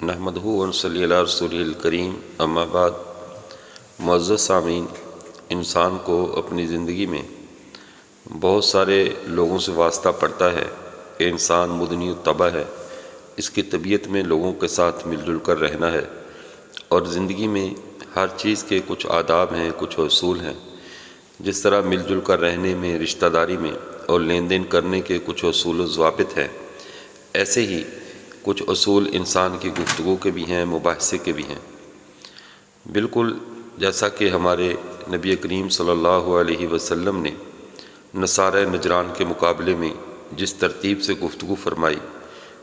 نحمدہ ونصلی علی رسولہ الکریم، اما بعد۔ معزز سامعین، انسان کو اپنی زندگی میں بہت سارے لوگوں سے واسطہ پڑتا ہے کہ انسان مدنی الطبع ہے، اس کی طبیعت میں لوگوں کے ساتھ مل جل کر رہنا ہے، اور زندگی میں ہر چیز کے کچھ آداب ہیں، کچھ اصول ہیں۔ جس طرح مل جل کر رہنے میں، رشتہ داری میں اور لین دین کرنے کے کچھ اصول و ضوابط ہیں، ایسے ہی کچھ اصول انسان کی گفتگو کے بھی ہیں، مباحثے کے بھی ہیں۔ بالکل جیسا کہ ہمارے نبی کریم صلی اللہ علیہ وسلم نے نصارہ نجران کے مقابلے میں جس ترتیب سے گفتگو فرمائی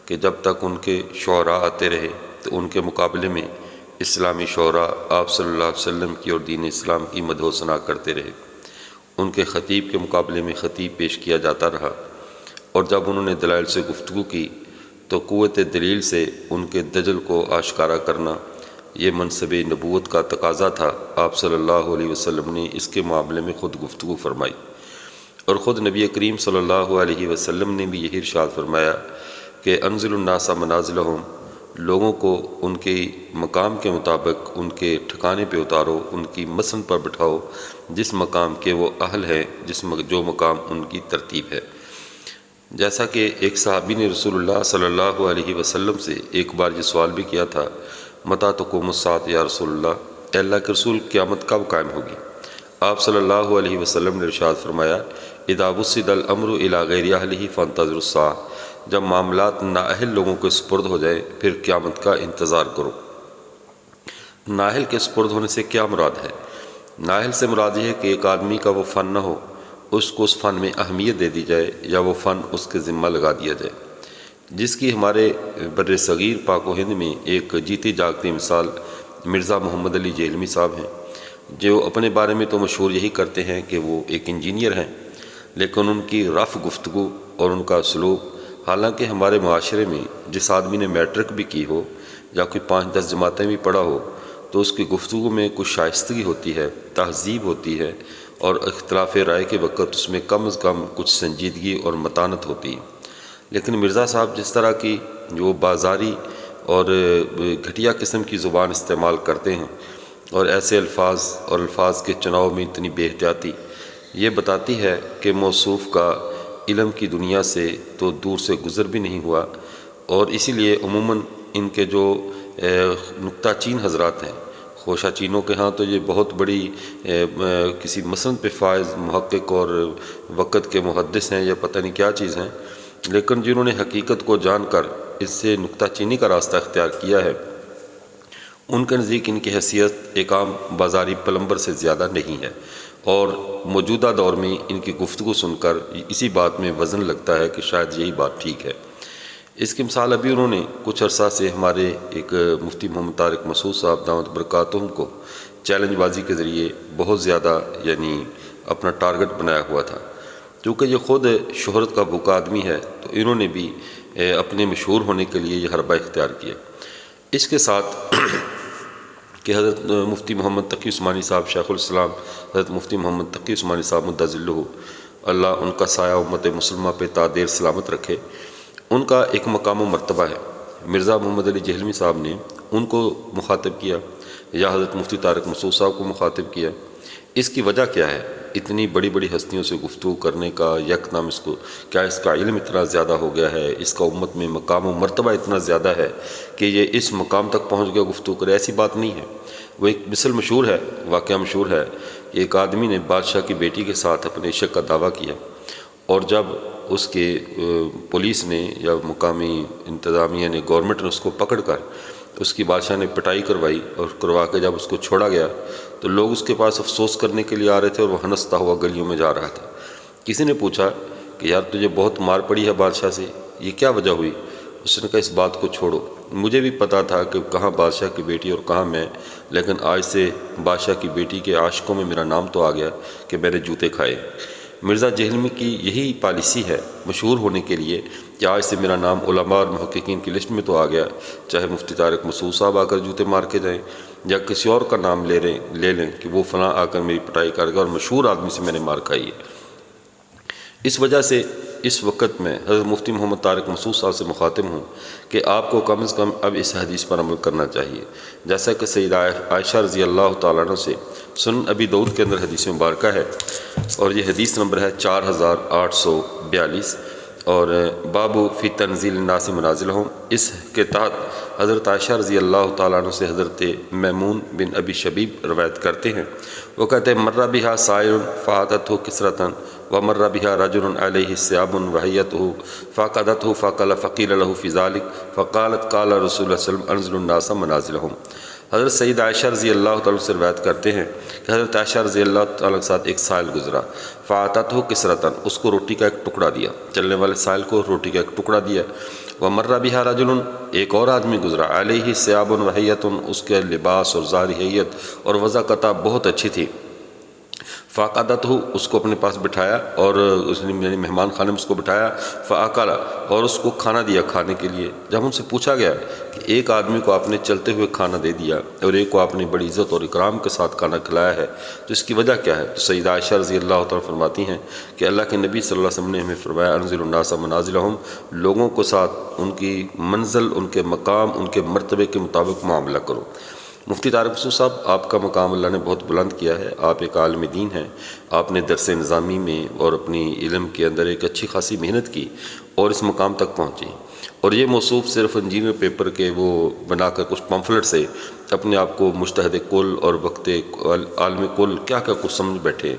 کہ جب تک ان کے شعراء آتے رہے تو ان کے مقابلے میں اسلامی شعراء آپ صلی اللہ علیہ وسلم کی اور دین اسلام کی مدح و ثنا کرتے رہے، ان کے خطیب کے مقابلے میں خطیب پیش کیا جاتا رہا، اور جب انہوں نے دلائل سے گفتگو کی تو قوت دلیل سے ان کے دجل کو آشکارا کرنا یہ منصب نبوت کا تقاضا تھا۔ آپ صلی اللہ علیہ وسلم نے اس کے معاملے میں خود گفتگو فرمائی، اور خود نبی کریم صلی اللہ علیہ وسلم نے بھی یہی ارشاد فرمایا کہ انزل الناس منازلہم، لوگوں کو ان کے مقام کے مطابق ان کے ٹھکانے پہ اتارو، ان کی مسند پر بٹھاؤ جس مقام کے وہ اہل ہے، جو مقام ان کی ترتیب ہے۔ جیسا کہ ایک صحابی نے رسول اللہ صلی اللہ علیہ وسلم سے ایک بار یہ سوال بھی کیا تھا، متی تقوم الساعۃ یا رسول اللہ، اے اللہ کے رسول قیامت کب قائم ہوگی؟ آپ صلی اللہ علیہ وسلم نے ارشاد فرمایا، اذا وسد الامر الی غیر اہلہ فانتظروا الساعہ، جب معاملات نااہل لوگوں کے سپرد ہو جائے پھر قیامت کا انتظار کرو۔ نااہل کے سپرد ہونے سے کیا مراد ہے؟ نااہل سے مراد یہ ہے کہ ایک آدمی کا وہ فن نہ ہو، اس کو اس فن میں اہمیت دے دی جائے یا وہ فن اس کے ذمہ لگا دیا جائے، جس کی ہمارے بر صغیر پاک و ہند میں ایک جیتی جاگتی مثال مرزا محمد علی جہلمی صاحب ہیں، جو اپنے بارے میں تو مشہور یہی کرتے ہیں کہ وہ ایک انجینئر ہیں، لیکن ان کی رف گفتگو اور ان کا سلوک، حالانکہ ہمارے معاشرے میں جس آدمی نے میٹرک بھی کی ہو یا کوئی 5-10 جماعتیں بھی پڑھا ہو تو اس کی گفتگو میں کچھ شائستگی ہوتی ہے، تہذیب ہوتی ہے، اور اختلاف رائے کے وقت اس میں کم از کم کچھ سنجیدگی اور متانت ہوتی ہے۔ لیکن مرزا صاحب جس طرح کی جو بازاری اور گھٹیا قسم کی زبان استعمال کرتے ہیں، اور ایسے الفاظ کے چناؤ میں اتنی بے احتیاطی، یہ بتاتی ہے کہ موصوف کا علم کی دنیا سے تو دور سے گزر بھی نہیں ہوا، اور اسی لیے عموماً ان کے جو نکتہ چین حضرات ہیں، خوشہ چینوں کے ہاں تو یہ بہت بڑی کسی مسند پہ فائز محقق اور وقت کے محدث ہیں یا پتہ نہیں کیا چیز ہیں، لیکن جنہوں نے حقیقت کو جان کر اس سے نکتہ چینی کا راستہ اختیار کیا ہے، ان کے نزدیک ان کی حیثیت ایک عام بازاری پلمبر سے زیادہ نہیں ہے، اور موجودہ دور میں ان کی گفتگو سن کر اسی بات میں وزن لگتا ہے کہ شاید یہی بات ٹھیک ہے۔ اس کی مثال ابھی انہوں نے کچھ عرصہ سے ہمارے ایک مفتی محمد طارق مسعود صاحب دامت برکاتہم کو چیلنج بازی کے ذریعے بہت زیادہ اپنا ٹارگٹ بنایا ہوا تھا، کیونکہ یہ خود شہرت کا بھوکا آدمی ہے، تو انہوں نے بھی اپنے مشہور ہونے کے لیے یہ حربہ اختیار کیا۔ اس کے ساتھ کہ حضرت مفتی محمد تقی عثمانی صاحب شیخ الاسلام، حضرت مفتی محمد تقی عثمانی صاحب مدہ ذلہ، اللہ ان کا سایہ امت مسلمہ پہ تا دیر سلامت رکھے، ان کا ایک مقام و مرتبہ ہے۔ مرزا محمد علی جہلمی صاحب نے ان کو مخاطب کیا یا حضرت مفتی طارق مسعود صاحب کو مخاطب کیا، اس کی وجہ کیا ہے؟ اتنی بڑی بڑی ہستیوں سے گفتگو کرنے کا یکدم کیا اس کا علم اتنا زیادہ ہو گیا ہے، اس کا امت میں مقام و مرتبہ اتنا زیادہ ہے کہ یہ اس مقام تک پہنچ گیا گفتگو کرے؟ ایسی بات نہیں ہے۔ وہ ایک مثل مشہور ہے، واقعہ مشہور ہے کہ ایک آدمی نے بادشاہ کی بیٹی کے ساتھ اپنے عشق کا دعویٰ کیا، اور جب اس کے پولیس نے یا مقامی انتظامیہ نے، گورنمنٹ نے اس کو پکڑ کر اس کی بادشاہ نے پٹائی کروائی، اور کروا کے جب اس کو چھوڑا گیا تو لوگ اس کے پاس افسوس کرنے کے لیے آ رہے تھے، اور وہ ہنستا ہوا گلیوں میں جا رہا تھا۔ کسی نے پوچھا کہ یار تجھے بہت مار پڑی ہے بادشاہ سے، یہ کیا وجہ ہوئی؟ اس نے کہا اس بات کو چھوڑو، مجھے بھی پتا تھا کہ کہاں بادشاہ کی بیٹی اور کہاں میں، لیکن آج سے بادشاہ کی بیٹی کے عاشقوں میں میرا نام تو آ گیا کہ میں نے جوتے کھائے۔ مرزا جہلمی کی یہی پالیسی ہے مشہور ہونے کے لیے کہ آج سے میرا نام علماء اور محققین کی لسٹ میں تو آ گیا، چاہے مفتی طارق مسعود صاحب آ کر جوتے مار کے جائیں یا کسی اور کا نام لے لیں کہ وہ فلاں آ کر میری پٹائی کر گا اور مشہور آدمی سے میں نے مار کھائی ہے۔ اس وجہ سے اس وقت میں حضرت مفتی محمد طارق مسعود صاحب سے مخاطب ہوں کہ آپ کو کم از کم اب اس حدیث پر عمل کرنا چاہیے، جیسا کہ سیدہ عائشہ رضی اللہ تعالیٰ عنہ سے سنن ابی داؤد کے اندر حدیث مبارکہ ہے، اور یہ حدیث نمبر ہے 4842، اور باب فی تنزیل الناس منازلہم۔ اس کے تحت حضرت عائشہ رضی اللہ تعالیٰ عنہ سے حضرت میمون بن ابی شبیب روایت کرتے ہیں، وہ کہتے ہیں مر بہا سائل فاتتہ کسرۃ ومر بہا رجل علیہ ثیاب وحیتہ فقدتہ فقیل له فی ذلک فقالت قال رسول اللہ صلی اللہ علیہ وسلم انزلوا الناس منازلہم۔ حضرت سید عائشہ رضی اللہ تعالیٰ سے روایت کرتے ہیں کہ حضرت عائشہ رضی اللہ تعالیٰ کے ساتھ ایک سائل گزرا، فاتتہ کسرۃ، اس کو روٹی کا ایک ٹکڑا دیا، چلنے والے سائل کو روٹی کا ایک ٹکڑا دیا، ومر بہا رجل، ایک اور آدمی گزرا، علیہ ثیاب وحیۃ، اس کے لباس اور ظاہری حیت اور وضاقتہ بہت اچھی تھی، فقدتہ، اس کو اپنے پاس بٹھایا اور اس نے یعنی مہمان خانے میں اس کو بٹھایا، فاکل، اور اس کو کھانا دیا کھانے کے لیے۔ جب ان سے پوچھا گیا کہ ایک آدمی کو آپ نے چلتے ہوئے کھانا دے دیا اور ایک کو آپ نے بڑی عزت اور اکرام کے ساتھ کھانا کھلایا ہے تو اس کی وجہ کیا ہے؟ تو سیدہ عائشہ رضی اللہ تعالیٰ فرماتی ہیں کہ اللہ کے نبی صلی اللہ علیہ وسلم نے ہمیں فرمایا انزلوا الناس منازلہم، لوگوں کو ساتھ ان کی منزل، ان کے مقام، ان کے مرتبے کے مطابق معاملہ کرو۔ مفتی طارق مسعود صاحب، آپ کا مقام اللہ نے بہت بلند کیا ہے، آپ ایک عالم دین ہیں، آپ نے درس نظامی میں اور اپنی علم کے اندر ایک اچھی خاصی محنت کی اور اس مقام تک پہنچی، اور یہ موصوف صرف انجینئر پیپر کے وہ بنا کر کچھ پمفلٹ سے اپنے آپ کو مجتہد کل اور وقت عالم کل کیا کیا کچھ سمجھ بیٹھے ہیں۔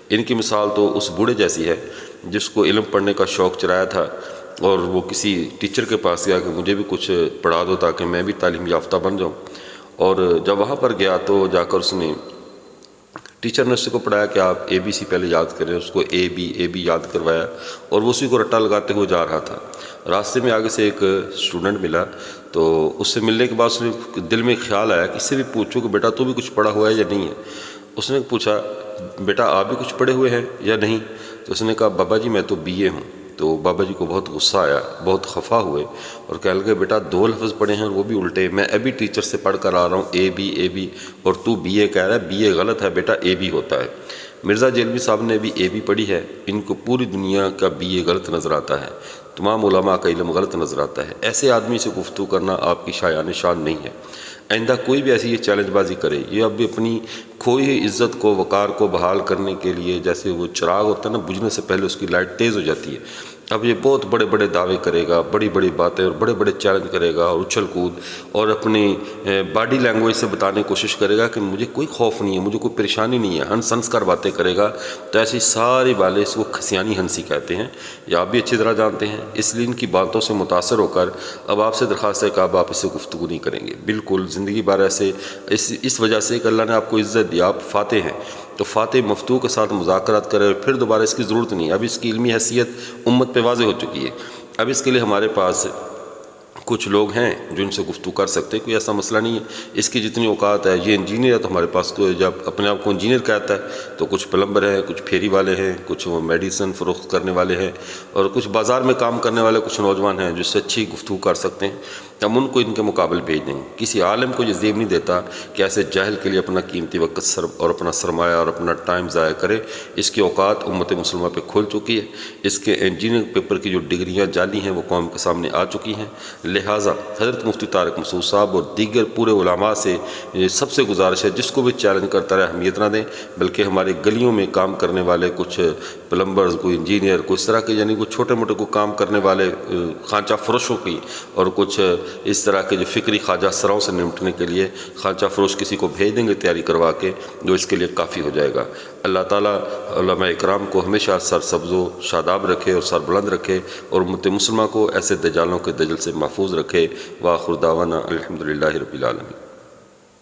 ان کی مثال تو اس بوڑھے جیسی ہے جس کو علم پڑھنے کا شوق چرایا تھا اور وہ کسی ٹیچر کے پاس گیا کہ مجھے بھی کچھ پڑھا دو تاکہ میں بھی تعلیم یافتہ بن جاؤں، اور جب وہاں پر گیا تو جا کر اس نے ٹیچر نے اس کو پڑھایا کہ آپ اے بی سی پہلے یاد کریں، اس کو اے بی یاد کروایا اور وہ اسی کو رٹا لگاتے ہوئے جا رہا تھا۔ راستے میں آگے سے ایک اسٹوڈنٹ ملا تو اس سے ملنے کے بعد اس نے دل میں خیال آیا کہ اس سے بھی پوچھو کہ بیٹا تو بھی کچھ پڑھا ہوا ہے یا نہیں ہے۔ اس نے پوچھا بیٹا آپ بھی کچھ پڑھے ہوئے ہیں یا نہیں؟ تو اس نے کہا بابا جی میں تو BA ہوں۔ تو بابا جی کو بہت غصہ آیا، بہت خفا ہوئے اور کہنے لگے بیٹا 2 لفظ پڑھے ہیں وہ بھی الٹے، میں ابھی ٹیچر سے پڑھ کر آ رہا ہوں اے بی اور تو BA کہہ رہا ہے، BA غلط ہے بیٹا AB ہوتا ہے۔ مرزا جیلوی صاحب نے بھی AB پڑھی ہے، ان کو پوری دنیا کا BA غلط نظر آتا ہے، تمام علماء کا علم غلط نظر آتا ہے۔ ایسے آدمی سے گفتگو کرنا آپ کی شایان شان نہیں ہے۔ آئندہ کوئی بھی ایسی یہ چیلنج بازی کرے، یہ اب بھی اپنی کھوئی ہوئی عزت کو، وقار کو بحال کرنے کے لیے، جیسے وہ چراغ ہوتا ہے نا بجھنے سے پہلے اس کی لائٹ تیز ہو جاتی ہے، اب یہ بہت بڑے بڑے دعوے کرے گا، بڑی بڑی باتیں اور بڑے بڑے چیلنج کرے گا اور اچھل کود اور اپنی باڈی لینگویج سے بتانے کی کوشش کرے گا کہ مجھے کوئی خوف نہیں ہے، مجھے کوئی پریشانی نہیں ہے، ہنس کر باتیں کرے گا، تو ایسی ساری والے اس کو کھسیانی ہنسی کہتے ہیں، یہ آپ بھی اچھی طرح جانتے ہیں۔ اس لیے ان کی باتوں سے متاثر ہو کر اب آپ سے درخواست ہے کہ اب آپ اس سے گفتگو نہیں کریں گے، بالکل زندگی بھر ایسے اس وجہ سے کہ اللہ نے آپ کو عزت دی، آپ فاتح ہیں، تو فاتح مفتو کے ساتھ مذاکرات کرے، پھر دوبارہ اس کی ضرورت نہیں، اب اس کی علمی حیثیت امت پہ واضح ہو چکی ہے۔ اب اس کے لیے ہمارے پاس کچھ لوگ ہیں جو ان سے گفتگو کر سکتے ہیں، کوئی ایسا مسئلہ نہیں ہے، اس کی جتنی اوقات ہے۔ یہ انجینئر ہے تو ہمارے پاس جب اپنے آپ کو انجینئر کہتا ہے تو کچھ پلمبر ہیں، کچھ پھیری والے ہیں، کچھ وہ میڈیسن فروخت کرنے والے ہیں، اور کچھ بازار میں کام کرنے والے کچھ نوجوان ہیں جو اس سے اچھی گفتگو کر سکتے ہیں، ہم ان کو ان کے مقابل بھیج دیں گے۔ کسی عالم کو یہ زیب نہیں دیتا کہ ایسے جاہل کے لیے اپنا قیمتی وقت اور اپنا سرمایہ اور اپنا ٹائم ضائع کرے۔ اس کی اوقات امت مسلمہ پہ کھل چکی ہے، اس کے انجینئرنگ پیپر کی جو ڈگریاں جعلی ہیں وہ قوم کے سامنے آ چکی ہیں، لہٰذا حضرت مفتی طارق مسعود صاحب اور دیگر پورے علماء سے سب سے گزارش ہے جس کو بھی چیلنج کرتا رہے اہمیت نہ دیں، بلکہ ہمارے گلیوں میں کام کرنے والے کچھ پلمبرز، کوئی انجینئر، کوئی اس طرح کے یعنی کوئی چھوٹے موٹے کو کام کرنے والے خانچہ فروشوں کی، اور کچھ اس طرح کے جو فکری خواجہ سراؤں سے نمٹنے کے لیے خانچہ فروش کسی کو بھیج دیں گے تیاری کروا کے، جو اس کے لیے کافی ہو جائے گا۔ اللہ تعالیٰ علماء اکرام کو ہمیشہ سر سبز و شاداب رکھے اور سر بلند رکھے، اور امت مسلمہ کو ایسے دجالوں کے دجل سے محفوظ رکھے۔ وآخر دعوانا الحمدللہ رب العالمین۔